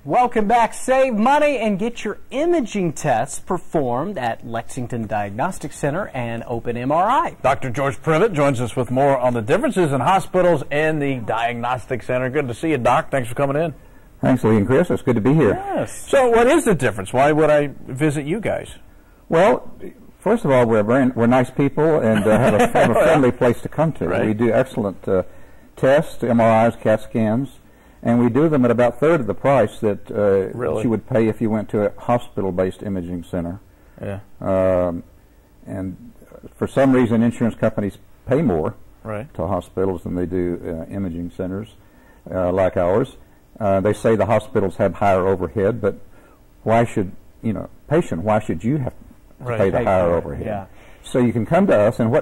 Welcome back. Save money and get your imaging tests performed at Lexington Diagnostic Center and Open MRI. Dr. George Privett joins us with more on the differences in hospitals and the Diagnostic Center. Good to see you, Doc. Thanks for coming in. Thanks, Lee and Chris. It's good to be here. Yes. So what is the difference? Why would I visit you guys? Well, first of all, we're nice people and have a friendly place to come to. Right. We do excellent tests, MRIs, CAT scans, and we do them at about a third of the price that you would pay if you went to a hospital-based imaging center. Yeah. And for some reason, insurance companies pay more to hospitals than they do imaging centers like ours. They say the hospitals have higher overhead, but why should, why should you have to pay the higher overhead? Yeah. So you can come to us, and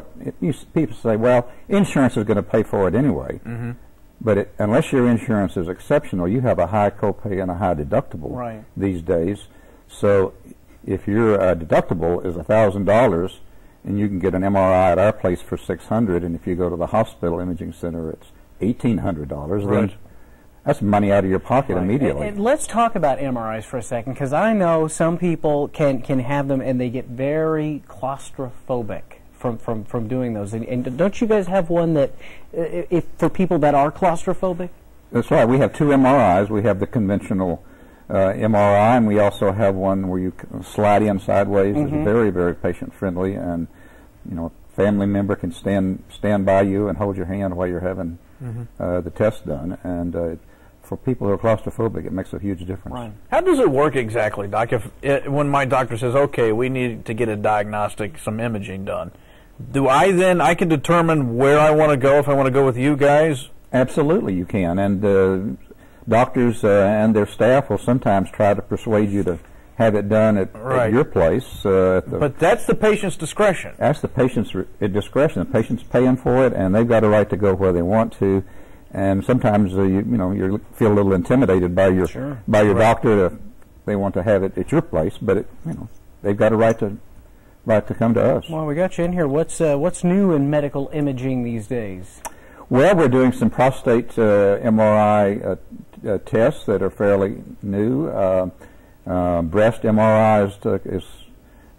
people say, well, insurance is going to pay for it anyway. Mm-hmm. But unless your insurance is exceptional, you have a high copay and a high deductible these days. So if your deductible is $1,000 and you can get an MRI at our place for $600, and if you go to the hospital imaging center, it's $1,800, then that's money out of your pocket immediately. And let's talk about MRIs for a second, because I know some people can have them and they get very claustrophobic from doing those. And don't you guys have one that, for people that are claustrophobic? That's right. We have two MRIs. We have the conventional MRI, and we also have one where you slide in sideways. It's very, very patient friendly, and a family member can stand by you and hold your hand while you're having the test done. And for people who are claustrophobic, it makes a huge difference. Right. How does it work exactly, Doc? When my doctor says, okay, we need to get a diagnostic, some imaging done, do I can determine where I want to go if I want to go with you guys? Absolutely, you can. And doctors and their staff will sometimes try to persuade you to have it done at your place. But that's the patient's discretion. That's the patient's discretion. The patient's paying for it, and they've got a right to go where they want to. And sometimes you feel a little intimidated by your doctor if they want to have it at your place, but they've got a right to come to us. Well, we got you in here. What's new in medical imaging these days? Well, we're doing some prostate MRI tests that are fairly new. Breast MRI is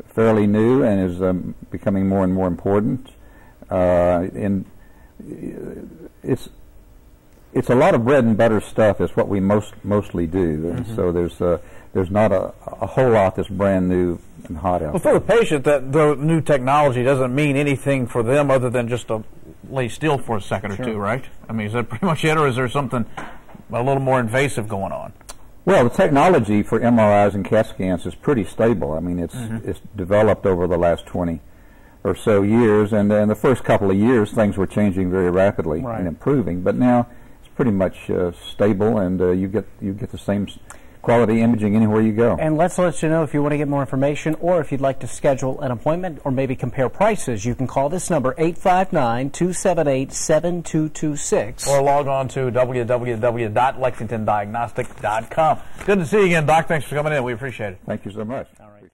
fairly new and is becoming more and more important. It's a lot of bread and butter stuff is what we mostly do. So there's not a whole lot that's brand new and hot out there. Well, for the patient, that the new technology doesn't mean anything for them other than just to lay still for a second or two, right? I mean, is that pretty much it, or is there something a little more invasive going on? Well, the technology for MRIs and CAT scans is pretty stable. I mean, it's developed over the last 20 or so years, and in the first couple of years, things were changing very rapidly and improving. But now it's pretty much stable, and you get the same quality imaging anywhere you go. And let's let you know if you want to get more information or if you'd like to schedule an appointment or maybe compare prices. You can call this number, 859-278-7226. Or log on to www.lexingtondiagnostic.com. Good to see you again, Doc. Thanks for coming in. We appreciate it. Thank you so much. All right.